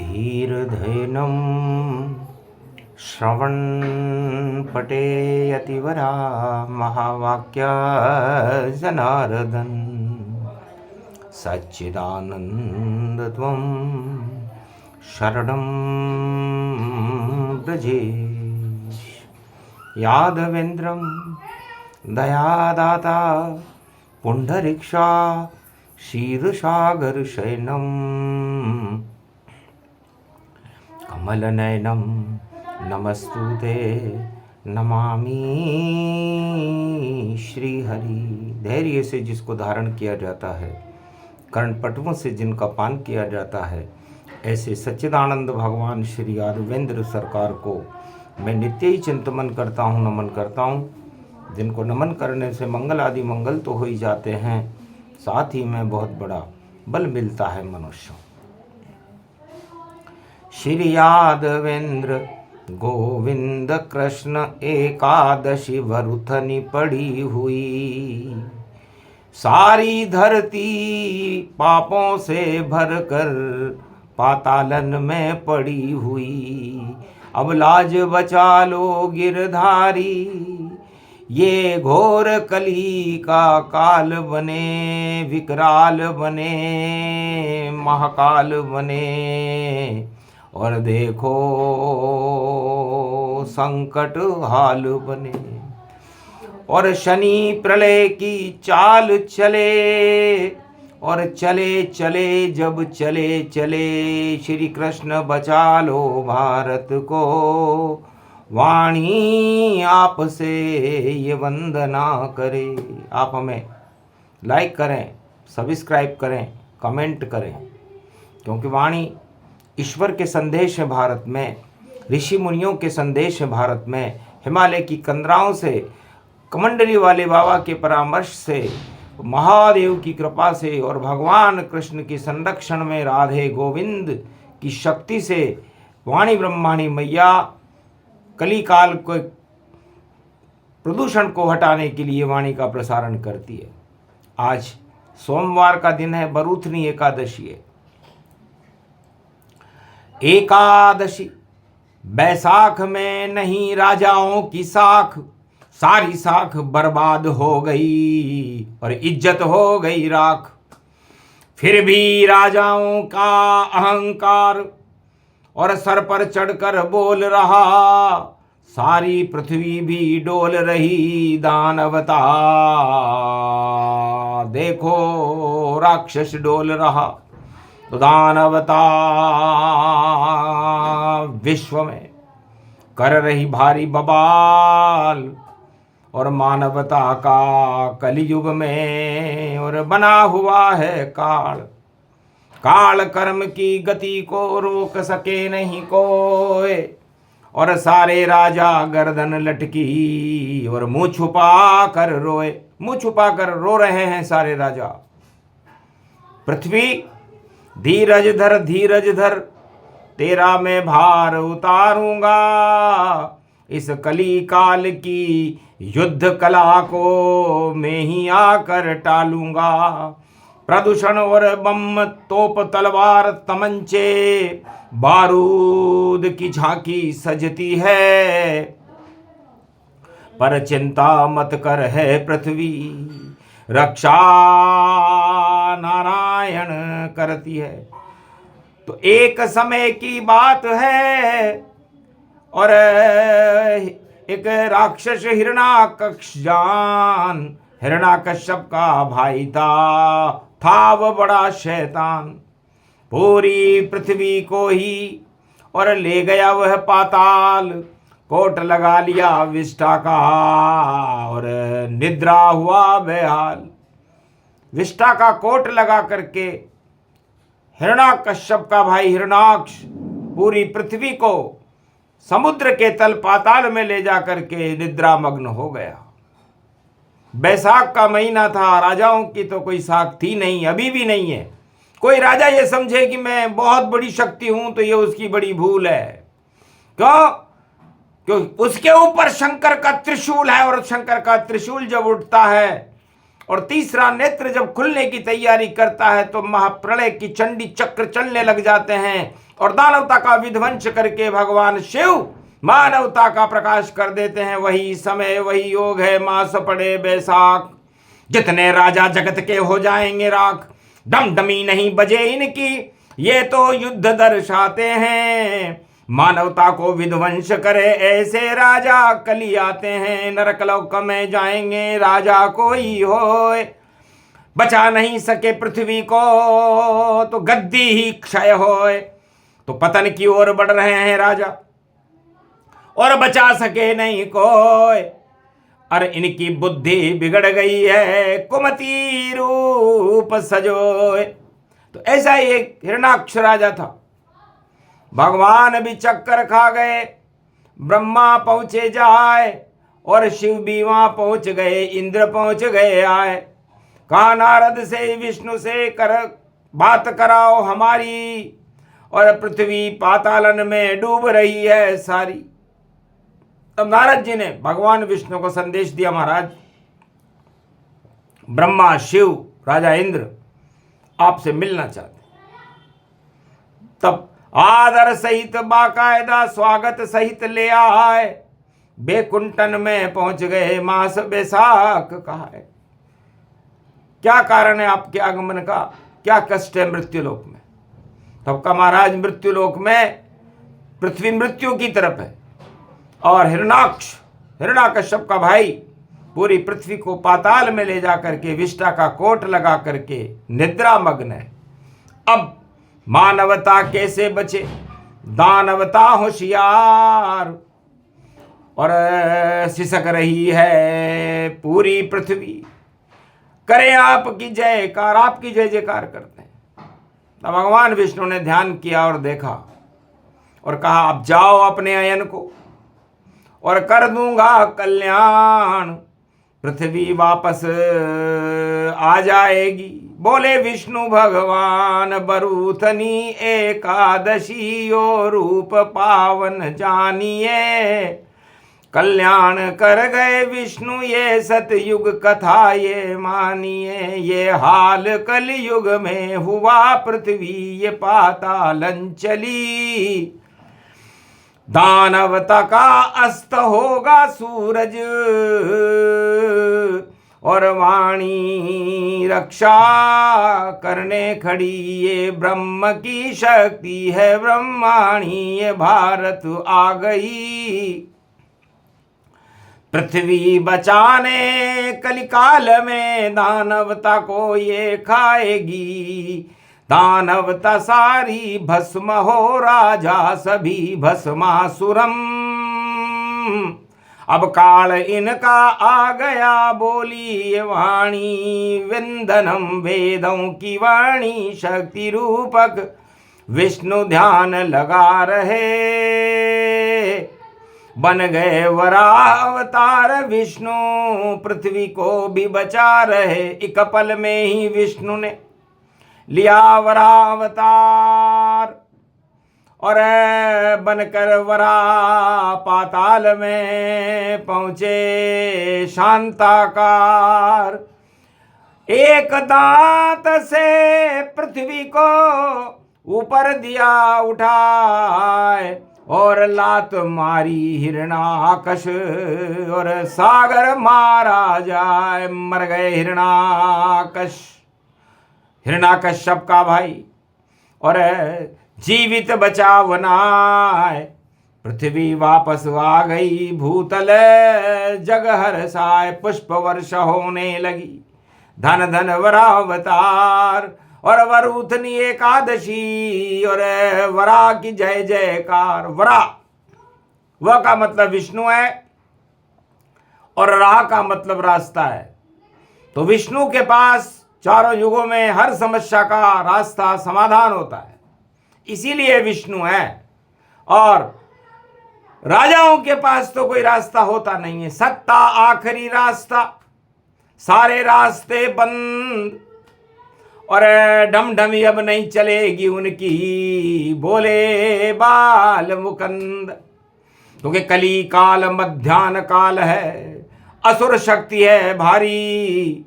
धीर्धैनं श्रवणपटे यतिवरा महावाक्या जनार्दन सच्चिदानन्दत्वं शरणं ब्रजेश। यादवेन्द्रं दयादाता पुण्डरीक्षा क्षीरसागरशयनं कमलनयनं नमस्तुते नमामि श्रीहरि। धैर्य से जिसको धारण किया जाता है, कर्णपटुओं से जिनका पान किया जाता है, ऐसे सच्चिदानंद भगवान श्री यादवेंद्र सरकार को मैं नित्य ही चिंतन करता हूँ, नमन करता हूँ। जिनको नमन करने से मंगल आदि मंगल तो हो ही जाते हैं, साथ ही में बहुत बड़ा बल मिलता है मनुष्य। श्री यादवेंद्र गोविंद कृष्ण एकादशी वरुथनी पड़ी हुई, सारी धरती पापों से भरकर पातालन में पड़ी हुई। अब लाज बचा लो गिरधारी, ये घोर कली का काल बने, विकराल बने, महाकाल बने। और देखो संकट हाल बने, और शनि प्रलय की चाल चले, और चले चले जब चले चले श्री कृष्ण बचा लो भारत को। वाणी आपसे ये वंदना करे। आप हमें लाइक करें, सब्सक्राइब करें, कमेंट करें, क्योंकि वाणी ईश्वर के संदेश है भारत में, ऋषि मुनियों के संदेश है भारत में। हिमालय की कंदराओं से, कमंडली वाले बाबा के परामर्श से, महादेव की कृपा से और भगवान कृष्ण के संरक्षण में राधे गोविंद की शक्ति से वाणी ब्रह्माणी मैया कली काल को प्रदूषण को हटाने के लिए वाणी का प्रसारण करती है। आज सोमवार का दिन है, बरूथनी एकादशी है। एकादशी बैसाख में नहीं राजाओं की साख, सारी साख बर्बाद हो गई और इज्जत हो गई राख। फिर भी राजाओं का अहंकार और सर पर चढ़कर बोल रहा, सारी पृथ्वी भी डोल रही दानवता। देखो राक्षस डोल रहा तो दानवता विश्व में कर रही भारी बवाल, और मानवता का कलियुग में और बना हुआ है काल। काल कर्म की गति को रोक सके नहीं कोई, और सारे राजा गर्दन लटकी और मुंह छुपा कर रोए। मुंह छुपा कर रो रहे हैं सारे राजा। पृथ्वी धीरज धर, धीरज धर, तेरा मैं भार उतारूंगा। इस कली काल की युद्ध कला को मैं ही आकर टालूंगा। प्रदूषण और बम, तोप, तलवार, तमंचे, बारूद की झांकी सजती है, पर चिंता मत कर है पृथ्वी, रक्षा नारायण करती है। तो एक समय की बात है, और एक राक्षस हिरण्याकश्यप, हिरण्याकश्यप का भाई था वह बड़ा शैतान। पूरी पृथ्वी को ही और ले गया वह पाताल। कोट लगा लिया विष्ठा का और निद्रा हुआ बेहाल। विष्ठा का कोट लगा करके हिरण्याकश्यप का भाई हिरण्याक्ष पूरी पृथ्वी को समुद्र के तल पाताल में ले जा करके निद्रा मग्न हो गया। बैसाख का महीना था, राजाओं की तो कोई साख थी नहीं, अभी भी नहीं है। कोई राजा ये समझे कि मैं बहुत बड़ी शक्ति हूं तो ये उसकी बड़ी भूल है। क्यों? क्योंकि उसके ऊपर शंकर का त्रिशूल है, और शंकर का त्रिशूल जब उठता है और तीसरा नेत्र जब खुलने की तैयारी करता है तो महाप्रलय की चंडी चक्र चलने लग जाते हैं और दानवता का विध्वंस करके भगवान शिव मानवता का प्रकाश कर देते हैं। वही समय वही योग है, मास पड़े बैसाख, जितने राजा जगत के हो जाएंगे राख, डमडमी नहीं बजे इनकी, ये तो युद्ध दर्शाते हैं। मानवता को विध्वंस करे ऐसे राजा कली आते हैं, नरकलोक में जाएंगे राजा कोई होए, बचा नहीं सके पृथ्वी को तो गद्दी ही क्षय होए। तो पतन की ओर बढ़ रहे हैं राजा और बचा सके नहीं कोई, और इनकी बुद्धि बिगड़ गई है कुमति रूप सजोए। तो ऐसा ही एक हिरणाक्ष राजा था, भगवान भी चक्कर खा गए, ब्रह्मा पहुंचे जाए और शिव भी वहां पहुंच गए, इंद्र पहुंच गए आए। कहा नारद से विष्णु से कर बात कराओ हमारी, और पृथ्वी पातालन में डूब रही है सारी। तब नारद जी ने भगवान विष्णु को संदेश दिया, महाराज ब्रह्मा शिव राजा इंद्र आपसे मिलना चाहते। तब आदर सहित बाकायदा स्वागत सहित ले आए, बेकुंठन में पहुंच गए, मास बैसाख कहा है। क्या कारण है आपके आगमन का, क्या कष्ट है मृत्युलोक में? तब का महाराज मृत्युलोक में पृथ्वी मृत्यु की तरफ है और हिरण्याकश्यप का भाई पूरी पृथ्वी को पाताल में ले जा करके विष्टा का कोट लगा करके निद्रा मग्न है। अब मानवता कैसे बचे, दानवता होशियार, और सिसक रही है पूरी पृथ्वी, करें आपकी जयकार, आपकी जय जयकार करते हैं। तब भगवान विष्णु ने ध्यान किया और देखा और कहा अब जाओ अपने अयन को और कर दूंगा कल्याण, पृथ्वी वापस आ जाएगी। बोले विष्णु भगवान बरूथनी एकादशी यो रूप पावन जानिए, कल्याण कर गए विष्णु ये सतयुग कथा ये मानिए। ये हाल कलयुग में हुआ पृथ्वी ये पातालन चली, दानवता का अस्त होगा सूरज, और वाणी रक्षा करने खड़ी ये ब्रह्म की शक्ति है ब्रह्माणी, ये भारत आ गई पृथ्वी बचाने कलिकाल में, दानवता को ये खाएगी, दानवता सारी भस्म हो राजा सभी भस्मासुरम। अब काल इनका आ गया बोली ये वाणी, विंदनम वेदों की वाणी, शक्ति रूपक विष्णु ध्यान लगा रहे, बन गए वराह अवतार विष्णु, पृथ्वी को भी बचा रहे। एक पल में ही विष्णु ने लिया वराह अवतार और बनकर वराह पाताल में पहुंचे शांताकार। एक दांत से पृथ्वी को ऊपर दिया उठाए और लात मारी हिरणाकश, और सागर मारा जाए, मर गए हिरणाकश्यप का भाई, और जीवित बचावनाय पृथ्वी वापस आ गई भूतल, जग हर्षाय पुष्प वर्षा होने लगी, धन धन वरावतार और वरूथनी एकादशी, और वरा की जय जयकार। वरा वह का मतलब विष्णु है और राह का मतलब रास्ता है। तो विष्णु के पास चारों युगों में हर समस्या का रास्ता समाधान होता है, इसीलिए विष्णु है। और राजाओं के पास तो कोई रास्ता होता नहीं है, सत्ता आखिरी रास्ता, सारे रास्ते बंद, और डमडमी अब नहीं चलेगी उनकी, बोले बाल मुकंद। क्योंकि कली काल मध्यान्ह काल है, असुर शक्ति है भारी,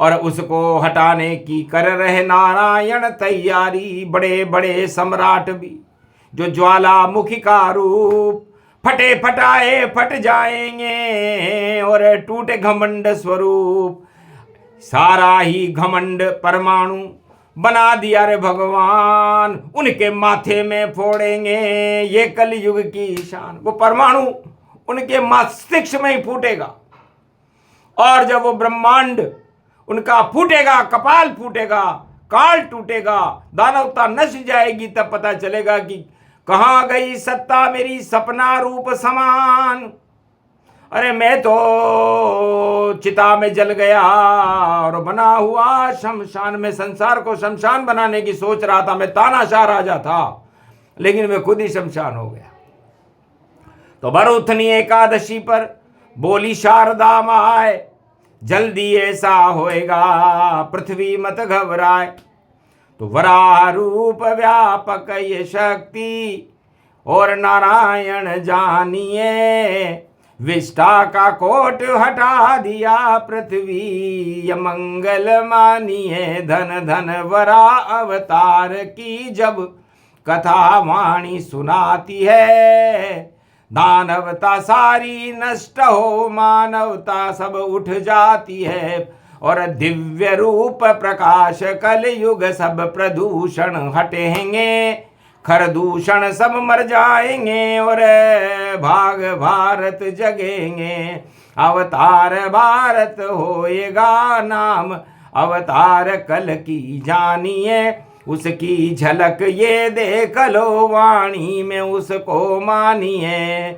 और उसको हटाने की कर रहे नारायण तैयारी। बड़े बड़े सम्राट भी जो ज्वालामुखी का रूप, फटे फटाए फट जाएंगे और टूटे घमंड स्वरूप। सारा ही घमंड परमाणु बना दिया रे भगवान, उनके माथे में फोड़ेंगे ये कलयुग की शान। वो परमाणु उनके मस्तिष्क में ही फूटेगा, और जब वो ब्रह्मांड उनका फूटेगा, कपाल फूटेगा, काल टूटेगा, दानवता नश जाएगी, तब पता चलेगा कि कहाँ गई सत्ता मेरी सपना रूप समान। अरे मैं तो चिता में जल गया और बना हुआ शमशान में। संसार को शमशान बनाने की सोच रहा था मैं, तानाशाह राजा था, लेकिन मैं खुद ही शमशान हो गया। तो भरथनी एकादशी पर बोली शारदा माय, जल्दी ऐसा होएगा पृथ्वी मत घबराए। तो वराह रूप व्यापक ये शक्ति और नारायण जानिए, विष्टा का कोट हटा दिया पृथ्वी मंगल मानिए। धन धन वरा अवतार की जब कथा वाणी सुनाती है, दानवता सारी नष्ट हो मानवता सब उठ जाती है। और दिव्य रूप प्रकाश कलयुग सब प्रदूषण हटेंगे, खरदूषण सब मर जाएंगे और भाग भारत जगेंगे। अवतार भारत होएगा नाम, अवतार कल की जानिए, उसकी झलक ये देख लो वाणी में उसको मानिए।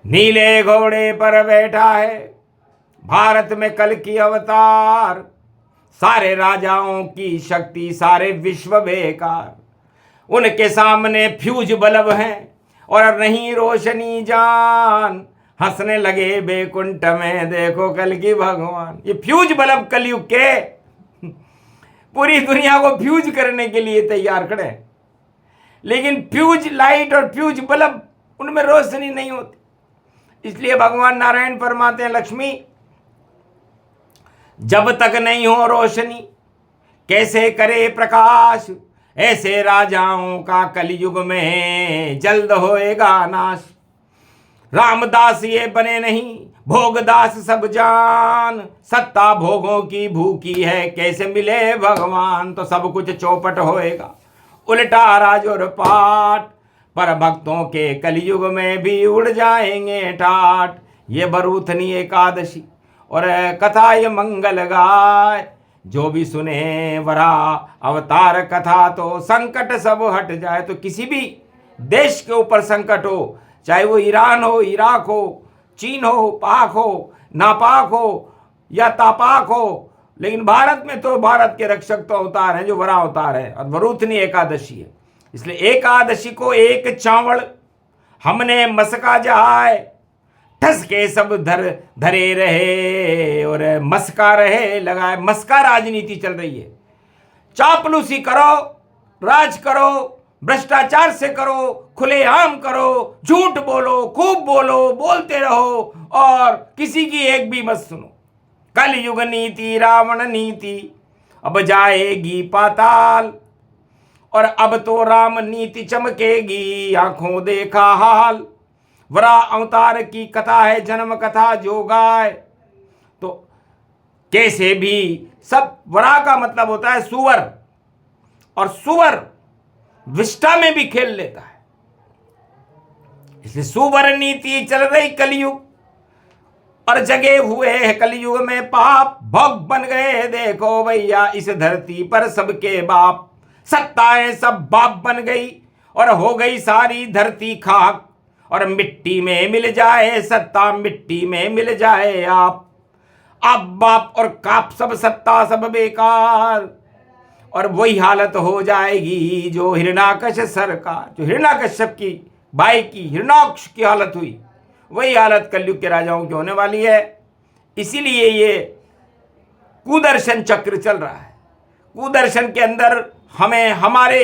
नीले घोड़े पर बैठा है भारत में कल की अवतार, सारे राजाओं की शक्ति सारे विश्व बेकार, उनके सामने फ्यूज बल्ब हैं और नहीं रोशनी जान। हंसने लगे बैकुंठ में देखो कल की भगवान। ये फ्यूज बल्ब कलयुग के पूरी दुनिया को फ्यूज करने के लिए तैयार खड़े, लेकिन फ्यूज लाइट और फ्यूज बल्ब उनमें रोशनी नहीं होती। इसलिए भगवान नारायण फरमाते हैं, लक्ष्मी जब तक नहीं हो रोशनी कैसे करे प्रकाश, ऐसे राजाओं का कलयुग में जल्द होएगा नाश। रामदास ये बने नहीं भोगदास सब जान, सत्ता भोगों की भूखी है कैसे मिले भगवान। तो सब कुछ चौपट होएगा उल्टा राज और पाठ, पर भक्तों के कलयुग में भी उड़ जाएंगे ठाट। ये भरथनी एकादशी और कथा ये मंगल गाय, जो भी सुने वरा अवतार कथा तो संकट सब हट जाए। तो किसी भी देश के ऊपर संकट हो, चाहे वो ईरान हो, इराक हो, चीन हो, पाक हो, नापाक हो या तापाक हो, लेकिन भारत में तो भारत के रक्षक तो अवतार हैं जो वरा अवतार है, और भरथनी एकादशी है। इसलिए एकादशी को एक चावल हमने मस्का जाए, ठस के सब धरे रहे और मस्का रहे लगाए। मस्का राजनीति चल रही है, चापलूसी करो, राज करो, भ्रष्टाचार से करो, खुलेआम करो, झूठ बोलो, खूब बोलो, बोलते रहो और किसी की एक भी मत सुनो। कलयुग नीति रावण नीति अब जाएगी पाताल, और अब तो राम नीति चमकेगी आंखों देखा हाल। वरा अवतार की कथा है जन्म कथा जो गाय, तो कैसे भी सब, वरा का मतलब होता है सुअर, और सुअर विष्ठा में भी खेल लेता है। इसलिए सुवर नीति चल रही कलयुग, और जगे हुए है कलयुग में पाप, भोग बन गए देखो भैया इस धरती पर सबके बाप। सत्ताएं सब बाप बन गई और हो गई सारी धरती खाक, और मिट्टी में मिल जाए सत्ता मिट्टी में मिल जाए आप बाप और काप सब सत्ता सब बेकार। और वही हालत हो जाएगी जो हिरण्याकश सरकार, जो हिरण्याकश्यप की भाई की हिरण्याक्ष की हालत हुई, वही हालत कलयुग के राजाओं की होने वाली है। इसीलिए ये कुदर्शन चक्र चल रहा है। कुदर्शन के अंदर हमें हमारे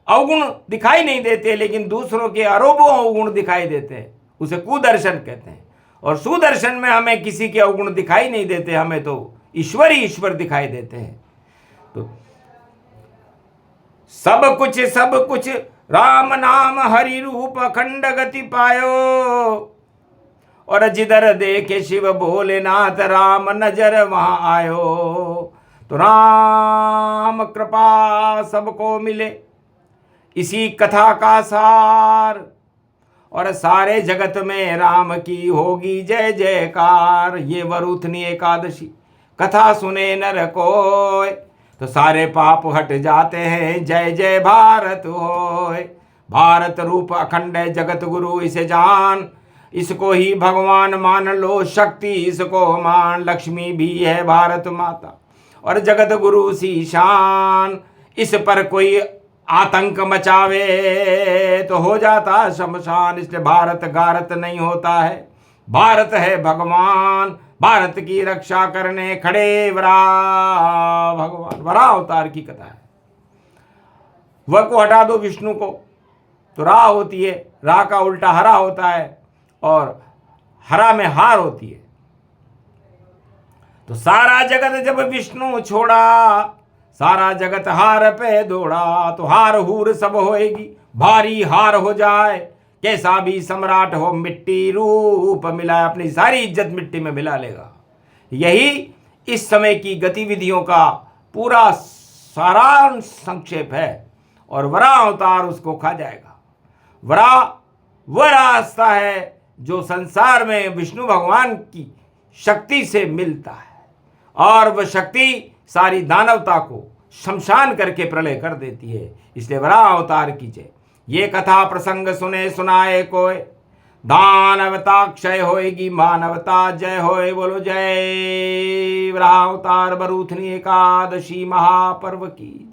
अवगुण दिखाई नहीं देते, लेकिन दूसरों के अरबों अवगुण दिखाई देते हैं, उसे कुदर्शन कहते हैं। और सुदर्शन में हमें किसी के अवगुण दिखाई नहीं देते, हमें तो ईश्वर ही ईश्वर दिखाई देते हैं। तो सब कुछ राम नाम हरि रूप अखंड गति पायो, और जिधर देखे शिव भोलेनाथ राम नजर वहां आयो। तो राम कृपा सबको मिले, इसी कथा का सार, और सारे जगत में राम की होगी जय जयकार। ये वरुथनी एकादशी कथा सुने नर कोय, तो सारे पाप हट जाते हैं, जय जय भारत होय। भारत रूप अखंड है जगत गुरु इसे जान, इसको ही भगवान मान लो, शक्ति इसको मान। लक्ष्मी भी है भारत माता और जगत गुरु सी शान, इस पर कोई आतंक मचावे तो हो जाता शमशान। इसलिए भारत गारत नहीं होता है, भारत है भगवान, भारत की रक्षा करने खड़े वराह भगवान। वराह अवतार की कथा है। व को हटा दो विष्णु को तो रा होती है, रा का उल्टा हरा होता है, और हरा में हार होती है। तो सारा जगत जब विष्णु छोड़ा, सारा जगत हार पे दौड़ा। तो हार हूर सब होएगी, भारी हार हो जाए, कैसा भी सम्राट हो मिट्टी रूप मिलाए, अपनी सारी इज्जत मिट्टी में मिला लेगा। यही इस समय की गतिविधियों का पूरा सारांश संक्षेप है, और वराह अवतार उसको खा जाएगा। वराह वह रास्ता है जो संसार में विष्णु भगवान की शक्ति से मिलता है, और वह शक्ति सारी दानवता को शमशान करके प्रलय कर देती है। इसलिए वराह अवतार की जय। ये कथा प्रसंग सुने सुनाए कोय, दानवता क्षय होएगी मानवता जय होए। बोलो जय वराह अवतार वरुथनी एकादशी महापर्व की।